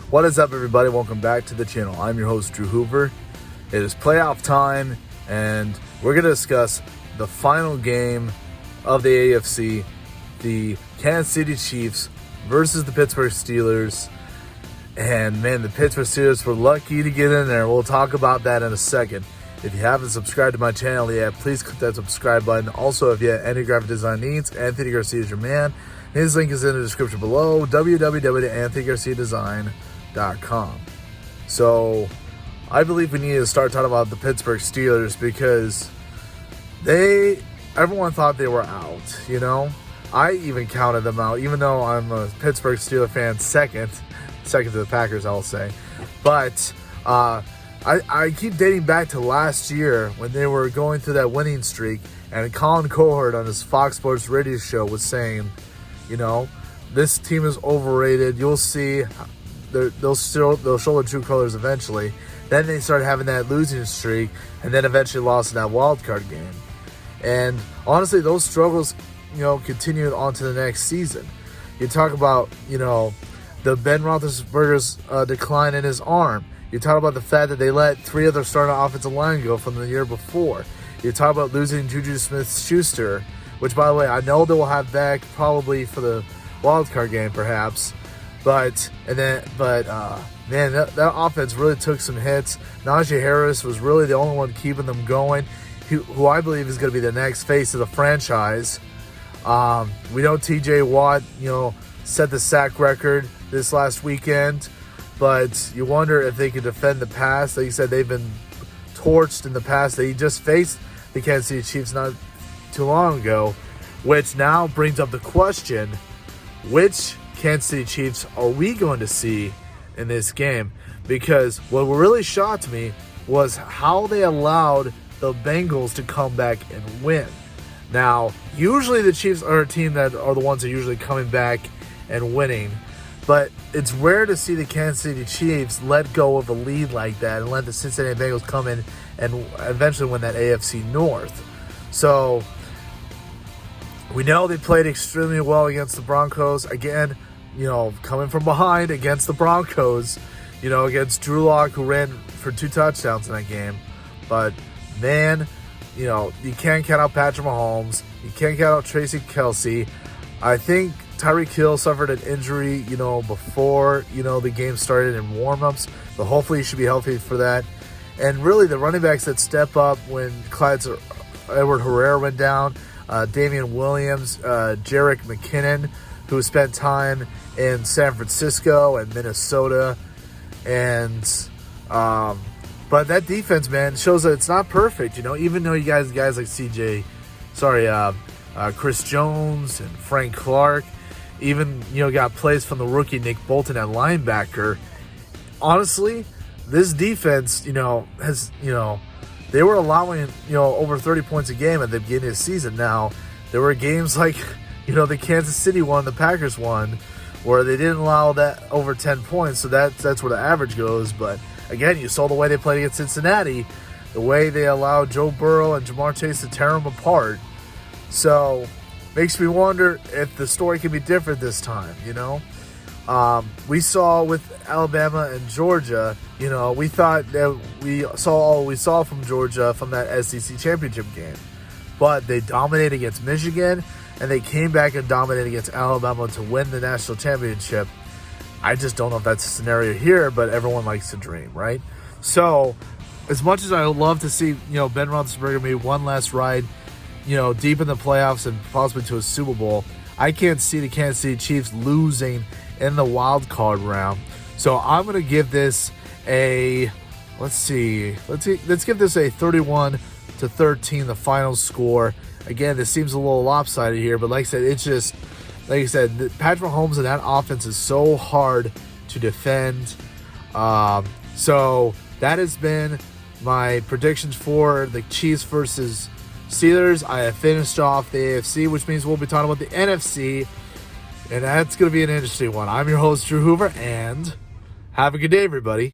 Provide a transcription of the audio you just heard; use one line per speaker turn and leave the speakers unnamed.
What is up, everybody? Welcome back to the channel. I'm your host, Drew Hoover. It is playoff time, and we're going to discuss the final game of the AFC, the Kansas City Chiefs versus the Pittsburgh Steelers. And man, the Pittsburgh Steelers were lucky to get in there. We'll talk about that in a second. If you haven't subscribed to my channel yet, please click that subscribe button. Also, if you have any graphic design needs, Anthony Garcia is your man. His link is in the description below, www.anthonygarciadesign.com. So I believe we need to start talking about the Pittsburgh Steelers because everyone thought they were out, you know. I even counted them out, even though I'm a Pittsburgh Steelers fan, second to the Packers, I'll say. But I keep dating back to last year when they were going through that winning streak, and Colin Cowherd on his Fox Sports radio show was saying, you know, this team is overrated. You'll see. They'll show the true colors eventually. Then they started having that losing streak, and then eventually lost in that wild card game. And honestly, those struggles, you know, continued on to the next season. You talk about, you know, the Ben Roethlisberger's decline in his arm. You talk about the fact that they let 3 of their starting offensive line go from the year before. You talk about losing Juju Smith-Schuster, which, by the way, I know they will have back probably for the wild card game, perhaps. But man, that offense really took some hits. Najee Harris was really the only one keeping them going, who I believe is going to be the next face of the franchise. We know T.J. Watt, you know, set the sack record this last weekend, but you wonder if they can defend the pass. Like you said, they've been torched in the past. They just faced the Kansas City Chiefs not too long ago, which now brings up the question, which Kansas City Chiefs are we going to see in this game? Because what really shocked me was how they allowed the Bengals to come back and win. Now, usually the Chiefs are a team that are the ones that are usually coming back and winning, but it's rare to see the Kansas City Chiefs let go of a lead like that and let the Cincinnati Bengals come in and eventually win that AFC North. So we know they played extremely well against the Broncos. Again, you know, coming from behind against the Broncos, you know, against Drew Lock, who ran for 2 touchdowns in that game. But, man, you know, you can't count out Patrick Mahomes. You can't count out Tracy Kelce. I think Tyreek Hill suffered an injury, you know, before, you know, the game started in warm-ups. But hopefully he should be healthy for that. And really the running backs that step up when Edward Herrera went down, Damian Williams, Jerick McKinnon, who spent time in San Francisco and Minnesota. And but that defense, man, shows that it's not perfect, you know, even though you guys like Chris Jones and Frank Clark, even, you know, got plays from the rookie Nick Bolton at linebacker. Honestly, this defense, you know, has, you know, they were allowing, you know, over 30 points a game at the beginning of the season. Now, there were games like, you know, the Kansas City one, the Packers one, where they didn't allow that over 10 points. So that's where the average goes. But again, you saw the way they played against Cincinnati, the way they allowed Joe Burrow and Jamar Chase to tear them apart. So makes me wonder if the story can be different this time, you know. We saw with Alabama and Georgia, you know, we thought that we saw all we saw from Georgia from that SEC championship game. But they dominated against Michigan, and they came back and dominated against Alabama to win the national championship. I just don't know if that's a scenario here, but everyone likes to dream, right? So, as much as I would love to see, you know, Ben Roethlisberger maybe one last ride, you know, deep in the playoffs and possibly to a Super Bowl, I can't see the Kansas City Chiefs losing in the wild card round. So I'm going to give this a, let's give this a 31-13, the final score. Again, this seems a little lopsided here, but like I said, it's just, like I said, Patrick Mahomes and that offense is so hard to defend. So that has been my predictions for the Chiefs versus Steelers. I have finished off the AFC, which means we'll be talking about the NFC, and that's going to be an interesting one. I'm your host, Drew Hoover, and have a good day, everybody.